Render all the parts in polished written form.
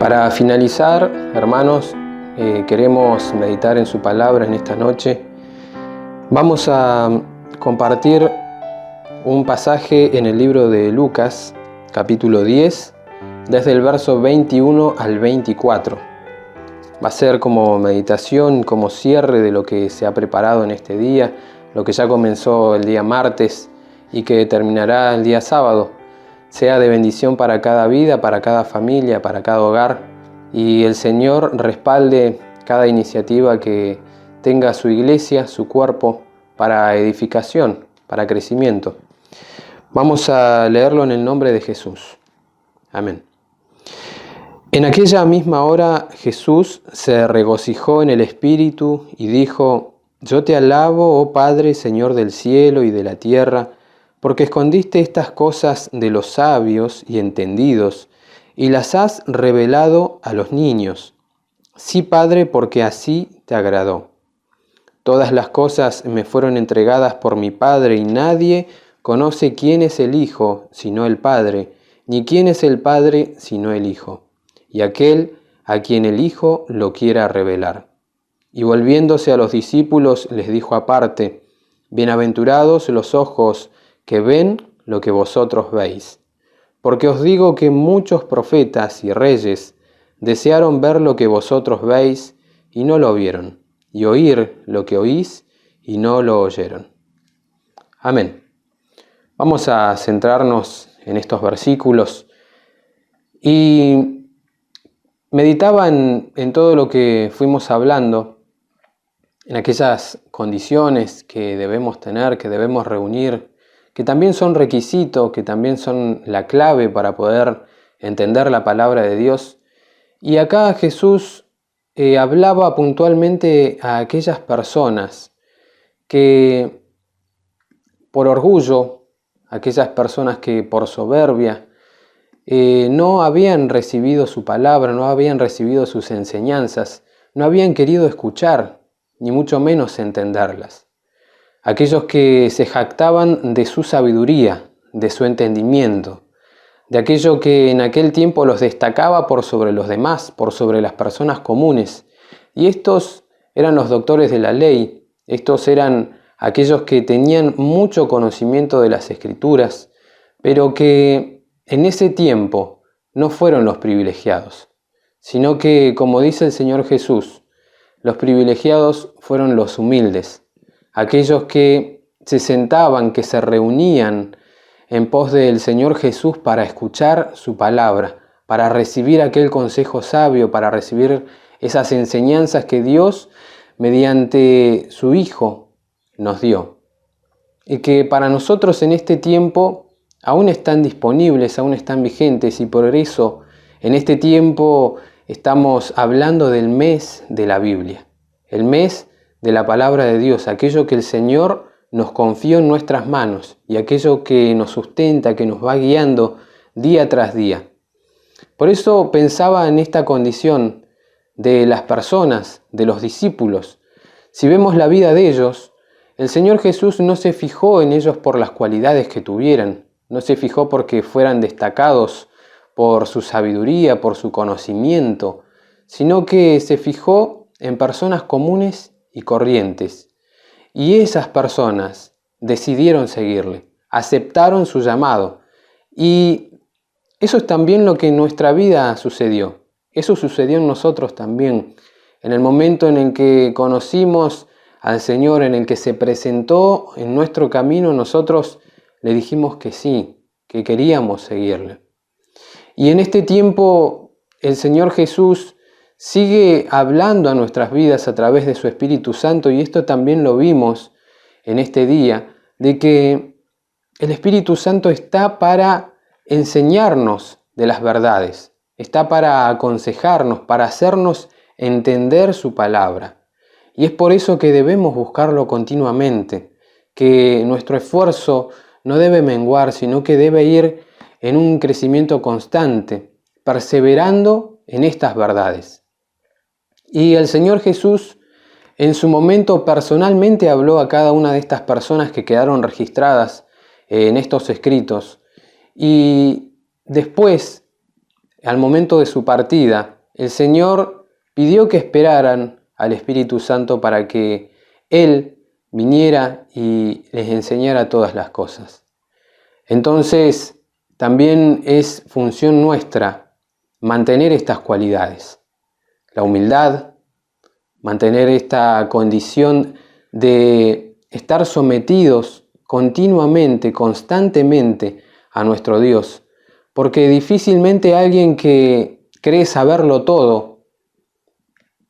Para finalizar, hermanos, queremos meditar en su palabra en esta noche. Vamos a compartir un pasaje en el libro de Lucas, capítulo 10, desde el verso 21 al 24. Va a ser como meditación, como cierre de lo que se ha preparado en este día, lo que ya comenzó el día martes y que terminará el día sábado. Sea de bendición para cada vida, para cada familia, para cada hogar, y el Señor respalde cada iniciativa que tenga su iglesia, su cuerpo, para edificación, para crecimiento. Vamos a leerlo en el nombre de Jesús. Amén. En aquella misma hora Jesús se regocijó en el Espíritu y dijo: Yo te alabo, oh Padre, Señor del cielo y de la tierra, porque escondiste estas cosas de los sabios y entendidos, y las has revelado a los niños. Sí, Padre, porque así te agradó. Todas las cosas me fueron entregadas por mi Padre, y nadie conoce quién es el Hijo sino el Padre, ni quién es el Padre sino el Hijo, y aquel a quien el Hijo lo quiera revelar. Y volviéndose a los discípulos les dijo aparte: Bienaventurados los ojos que ven lo que vosotros veis. Porque os digo que muchos profetas y reyes desearon ver lo que vosotros veis y no lo vieron, y oír lo que oís y no lo oyeron. Amén. Vamos a centrarnos en estos versículos y meditaba en todo lo que fuimos hablando, en aquellas condiciones que debemos tener, que debemos reunir, que también son requisitos, que también son la clave para poder entender la palabra de Dios. Y acá Jesús hablaba puntualmente a aquellas personas que por orgullo, aquellas personas que por soberbia no habían recibido su palabra, no habían recibido sus enseñanzas, no habían querido escuchar, ni mucho menos entenderlas. Aquellos que se jactaban de su sabiduría, de su entendimiento, de aquello que en aquel tiempo los destacaba por sobre los demás, por sobre las personas comunes. Y estos eran los doctores de la ley, estos eran aquellos que tenían mucho conocimiento de las Escrituras, pero que en ese tiempo no fueron los privilegiados, sino que, como dice el Señor Jesús, los privilegiados fueron los humildes, aquellos que se sentaban, que se reunían en pos del Señor Jesús para escuchar su palabra, para recibir aquel consejo sabio, para recibir esas enseñanzas que Dios, mediante su Hijo, nos dio. Y que para nosotros en este tiempo aún están disponibles, aún están vigentes, y por eso en este tiempo estamos hablando del mes de la Biblia, el mes de la palabra de Dios, aquello que el Señor nos confió en nuestras manos y aquello que nos sustenta, que nos va guiando día tras día. Por eso pensaba en esta condición de las personas, de los discípulos. Si vemos la vida de ellos, el Señor Jesús no se fijó en ellos por las cualidades que tuvieran, no se fijó porque fueran destacados por su sabiduría, por su conocimiento, sino que se fijó en personas comunes y corrientes. Y esas personas decidieron seguirle, aceptaron su llamado. Y eso es también lo que en nuestra vida sucedió. Eso sucedió en nosotros también. En el momento en el que conocimos al Señor, en el que se presentó en nuestro camino, nosotros le dijimos que sí, que queríamos seguirle. Y en este tiempo el Señor Jesús sigue hablando a nuestras vidas a través de su Espíritu Santo, y esto también lo vimos en este día, de que el Espíritu Santo está para enseñarnos de las verdades, está para aconsejarnos, para hacernos entender su palabra. Y es por eso que debemos buscarlo continuamente, que nuestro esfuerzo no debe menguar, sino que debe ir en un crecimiento constante, perseverando en estas verdades. Y el Señor Jesús en su momento personalmente habló a cada una de estas personas que quedaron registradas en estos escritos. Y después, al momento de su partida, el Señor pidió que esperaran al Espíritu Santo para que Él viniera y les enseñara todas las cosas. Entonces, también es función nuestra mantener estas cualidades. La humildad, mantener esta condición de estar sometidos continuamente, constantemente a nuestro Dios, porque difícilmente alguien que cree saberlo todo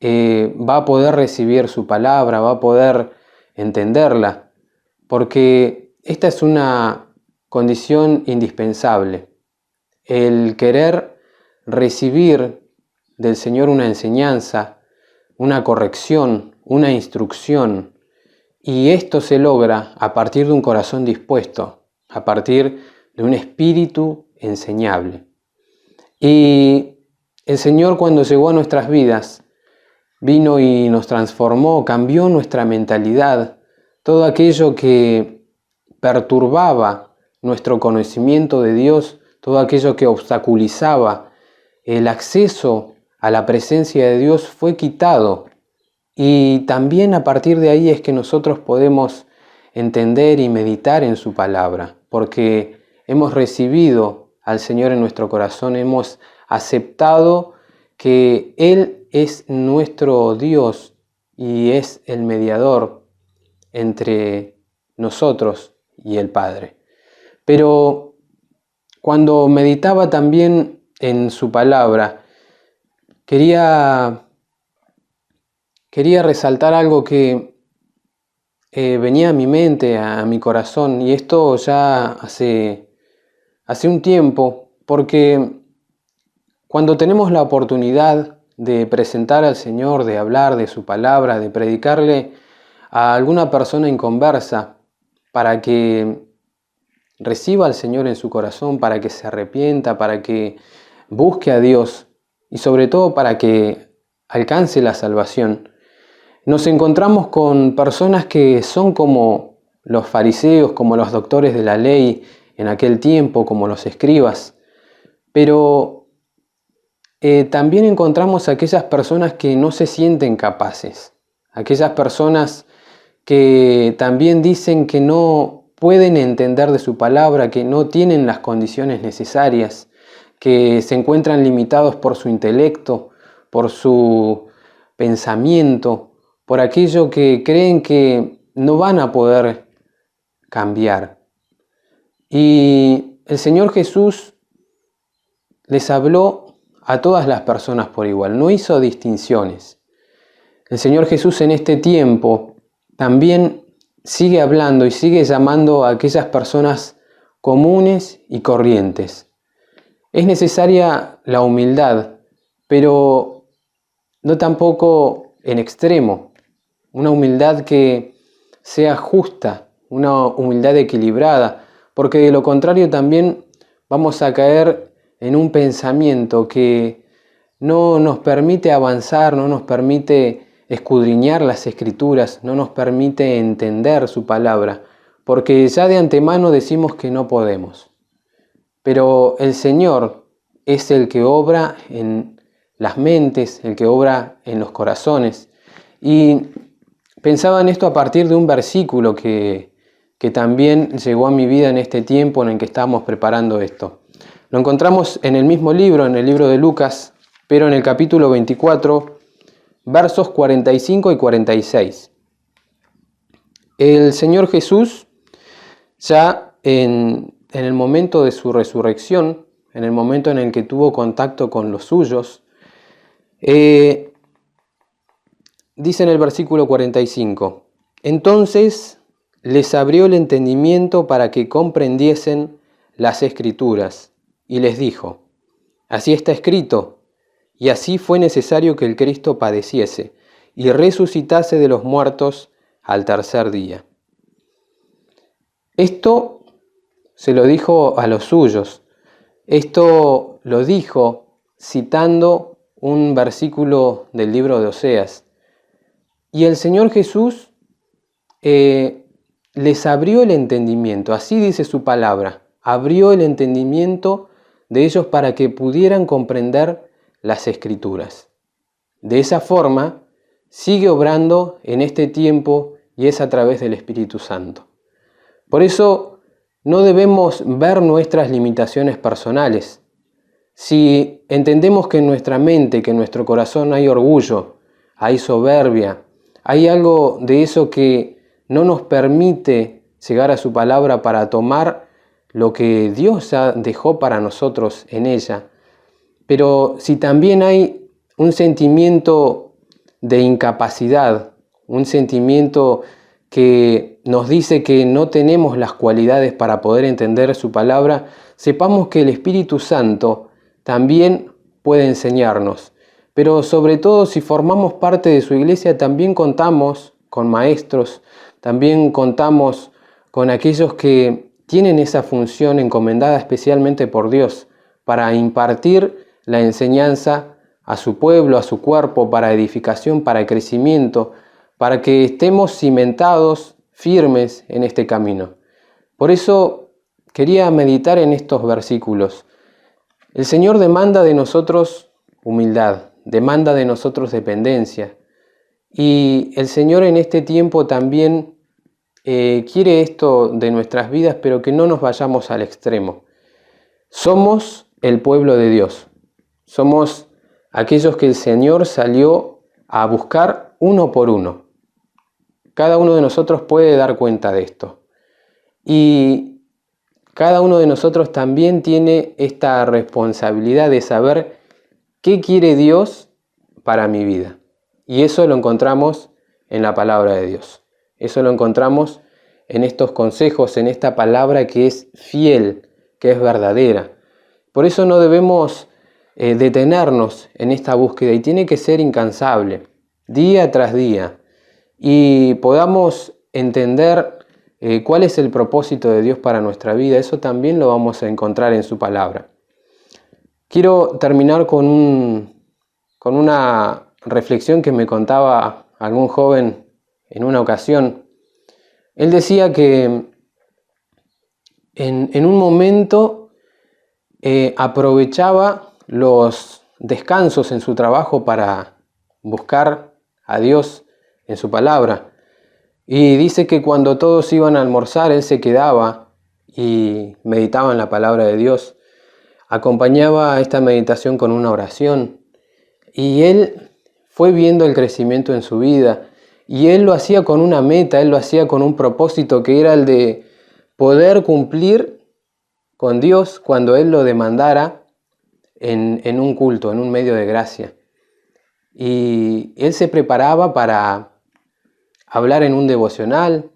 va a poder recibir su palabra, va a poder entenderla, porque esta es una condición indispensable, el querer recibir del Señor una enseñanza, una corrección, una instrucción, y esto se logra a partir de un corazón dispuesto, a partir de un espíritu enseñable. Y el Señor, cuando llegó a nuestras vidas, vino y nos transformó, cambió nuestra mentalidad, todo aquello que perturbaba nuestro conocimiento de Dios, todo aquello que obstaculizaba el acceso a la presencia de Dios fue quitado. Y también a partir de ahí es que nosotros podemos entender y meditar en su palabra, porque hemos recibido al Señor en nuestro corazón, hemos aceptado que Él es nuestro Dios y es el mediador entre nosotros y el Padre. Pero cuando meditaba también en su palabra, quería resaltar algo que venía a mi mente, a mi corazón, y esto ya hace un tiempo, porque cuando tenemos la oportunidad de presentar al Señor, de hablar de su palabra, de predicarle a alguna persona inconversa para que reciba al Señor en su corazón, para que se arrepienta, para que busque a Dios y sobre todo para que alcance la salvación, nos encontramos con personas que son como los fariseos, como los doctores de la ley en aquel tiempo, como los escribas, pero también encontramos aquellas personas que no se sienten capaces, aquellas personas que también dicen que no pueden entender de su palabra, que no tienen las condiciones necesarias, que se encuentran limitados por su intelecto, por su pensamiento, por aquello que creen que no van a poder cambiar. Y el Señor Jesús les habló a todas las personas por igual, no hizo distinciones. El Señor Jesús en este tiempo también sigue hablando y sigue llamando a aquellas personas comunes y corrientes. Es necesaria la humildad, pero no tampoco en extremo. Una humildad que sea justa, una humildad equilibrada, porque de lo contrario también vamos a caer en un pensamiento que no nos permite avanzar, no nos permite escudriñar las Escrituras, no nos permite entender su palabra, porque ya de antemano decimos que no podemos. Pero el Señor es el que obra en las mentes, el que obra en los corazones. Y pensaba en esto a partir de un versículo que también llegó a mi vida en este tiempo en el que estábamos preparando esto. Lo encontramos en el mismo libro, en el libro de Lucas, pero en el capítulo 24, versos 45 y 46. El Señor Jesús, ya en el momento de su resurrección, en el momento en el que tuvo contacto con los suyos, dice en el versículo 45, entonces les abrió el entendimiento para que comprendiesen las Escrituras, y les dijo, así está escrito, y así fue necesario que el Cristo padeciese y resucitase de los muertos al tercer día. Esto se lo dijo a los suyos, esto lo dijo citando un versículo del libro de Oseas. Y el Señor Jesús les abrió el entendimiento, así dice su palabra, abrió el entendimiento de ellos para que pudieran comprender las Escrituras. De esa forma, sigue obrando en este tiempo y es a través del Espíritu Santo. Por eso, no debemos ver nuestras limitaciones personales. Si entendemos que en nuestra mente, que en nuestro corazón hay orgullo, hay soberbia, hay algo de eso que no nos permite llegar a su palabra para tomar lo que Dios ya dejó para nosotros en ella. Pero si también hay un sentimiento de incapacidad, un sentimiento que nos dice que no tenemos las cualidades para poder entender su palabra, sepamos que el Espíritu Santo también puede enseñarnos. Pero sobre todo, si formamos parte de su iglesia, también contamos con maestros, también contamos con aquellos que tienen esa función encomendada especialmente por Dios para impartir la enseñanza a su pueblo, a su cuerpo, para edificación, para crecimiento, para que estemos cimentados, firmes en este camino. Por eso quería meditar en estos versículos. El Señor demanda de nosotros humildad, demanda de nosotros dependencia. Y el Señor en este tiempo también quiere esto de nuestras vidas, pero que no nos vayamos al extremo. Somos el pueblo de Dios. Somos aquellos que el Señor salió a buscar uno por uno. Cada uno de nosotros puede dar cuenta de esto. Y cada uno de nosotros también tiene esta responsabilidad de saber qué quiere Dios para mi vida. Y eso lo encontramos en la palabra de Dios. Eso lo encontramos en estos consejos, en esta palabra que es fiel, que es verdadera. Por eso no debemos detenernos en esta búsqueda y tiene que ser incansable, día tras día, y podamos entender cuál es el propósito de Dios para nuestra vida. Eso también lo vamos a encontrar en su palabra. Quiero terminar con una reflexión que me contaba algún joven en una ocasión. Él decía que en un momento aprovechaba los descansos en su trabajo para buscar a Dios en su palabra. Y dice que cuando todos iban a almorzar, él se quedaba y meditaba en la palabra de Dios. Acompañaba esta meditación con una oración. Y él fue viendo el crecimiento en su vida. Y él lo hacía con una meta, él lo hacía con un propósito que era el de poder cumplir con Dios cuando él lo demandara en un culto, en un medio de gracia. Y él se preparaba para hablar en un devocional.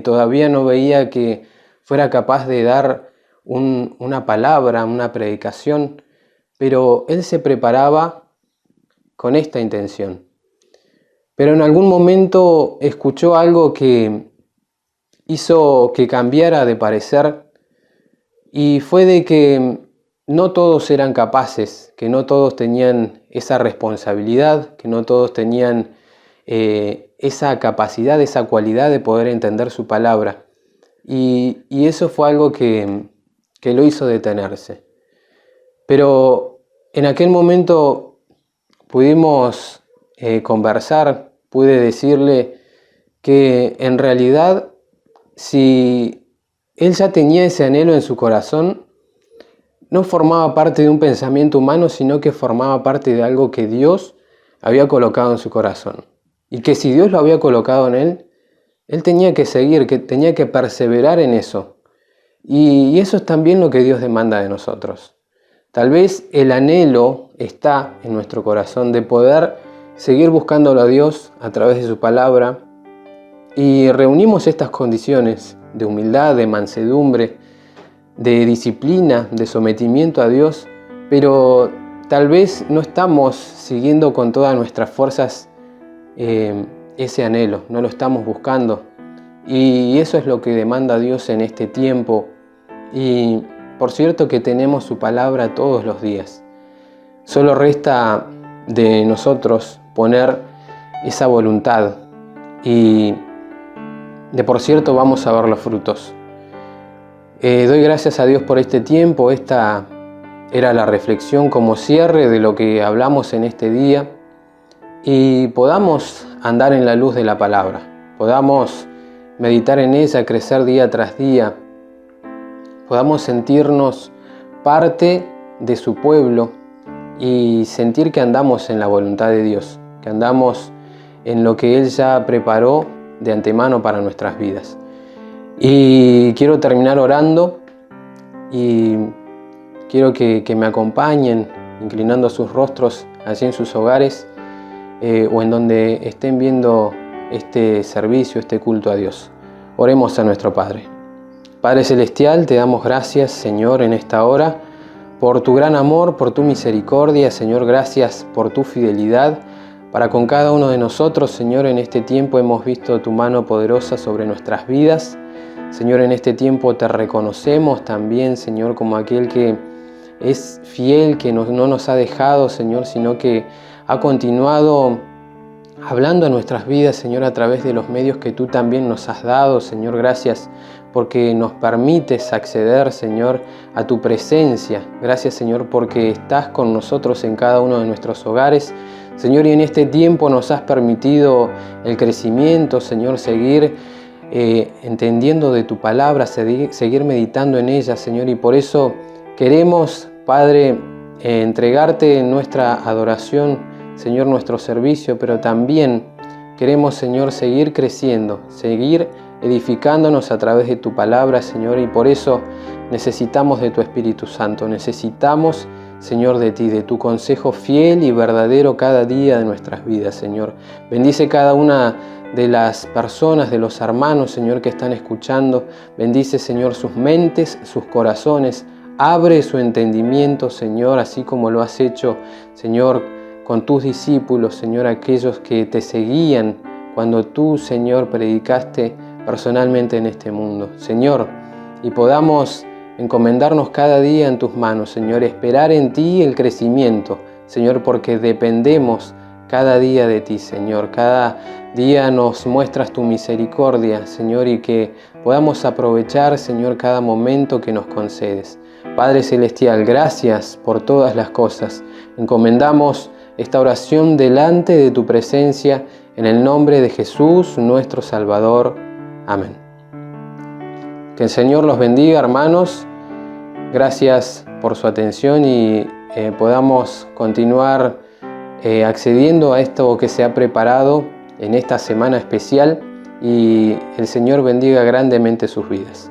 Todavía no veía que fuera capaz de dar una palabra, una predicación, pero él se preparaba con esta intención. Pero en algún momento escuchó algo que hizo que cambiara de parecer, y fue de que no todos eran capaces, que no todos tenían esa responsabilidad, que no todos tenían esa capacidad, esa cualidad de poder entender su palabra. Y eso fue algo que lo hizo detenerse. Pero en aquel momento pudimos conversar, pude decirle que en realidad, si él ya tenía ese anhelo en su corazón, no formaba parte de un pensamiento humano, sino que formaba parte de algo que Dios había colocado en su corazón. Y que si Dios lo había colocado en él tenía que seguir, que tenía que perseverar en eso. Y eso es también lo que Dios demanda de nosotros. Tal vez el anhelo está en nuestro corazón de poder seguir buscándolo a Dios a través de su palabra, y reunimos estas condiciones de humildad, de mansedumbre, de disciplina, de sometimiento a Dios, pero tal vez no estamos siguiendo con todas nuestras fuerzas ese anhelo, no lo estamos buscando. Y eso es lo que demanda Dios en este tiempo. Y por cierto que tenemos su palabra todos los días. Solo resta de nosotros poner esa voluntad y de por cierto vamos a ver los frutos. Doy gracias a Dios por este tiempo, esta era la reflexión como cierre de lo que hablamos en este día y podamos andar en la luz de la palabra, podamos meditar en ella, crecer día tras día, podamos sentirnos parte de su pueblo y sentir que andamos en la voluntad de Dios, que andamos en lo que Él ya preparó de antemano para nuestras vidas. Y quiero terminar orando y quiero que me acompañen inclinando sus rostros allí en sus hogares o en donde estén viendo este servicio, este culto a Dios. Oremos a nuestro Padre. Padre Celestial, te damos gracias, Señor, en esta hora, por tu gran amor, por tu misericordia, Señor, gracias por tu fidelidad para con cada uno de nosotros. Señor, en este tiempo hemos visto tu mano poderosa sobre nuestras vidas. Señor, en este tiempo te reconocemos también, Señor, como aquel que es fiel, que no nos ha dejado, Señor, sino que ha continuado hablando a nuestras vidas, Señor, a través de los medios que tú también nos has dado. Señor, gracias porque nos permites acceder, Señor, a tu presencia. Gracias, Señor, porque estás con nosotros en cada uno de nuestros hogares. Señor, y en este tiempo nos has permitido el crecimiento, Señor, seguir entendiendo de tu palabra, seguir meditando en ella, Señor, y por eso queremos, Padre, entregarte nuestra adoración, Señor, nuestro servicio, pero también queremos, Señor, seguir creciendo, seguir edificándonos a través de tu palabra, Señor, y por eso necesitamos de tu Espíritu Santo, necesitamos, Señor, de ti, de tu consejo fiel y verdadero cada día de nuestras vidas, Señor. Bendice cada una de las personas, de los hermanos, Señor, que están escuchando. Bendice, Señor, sus mentes, sus corazones. Abre su entendimiento, Señor, así como lo has hecho, Señor, con tus discípulos, Señor, aquellos que te seguían cuando tú, Señor, predicaste personalmente en este mundo. Señor, y podamos encomendarnos cada día en tus manos, Señor, esperar en ti el crecimiento, Señor, porque dependemos cada día de ti, Señor. Cada día nos muestras tu misericordia, Señor, y que podamos aprovechar, Señor, cada momento que nos concedes. Padre Celestial, gracias por todas las cosas. Encomendamos esta oración delante de tu presencia, en el nombre de Jesús, nuestro Salvador. Amén. Que el Señor los bendiga, hermanos. Gracias por su atención y podamos continuar accediendo a esto que se ha preparado en esta semana especial y el Señor bendiga grandemente sus vidas.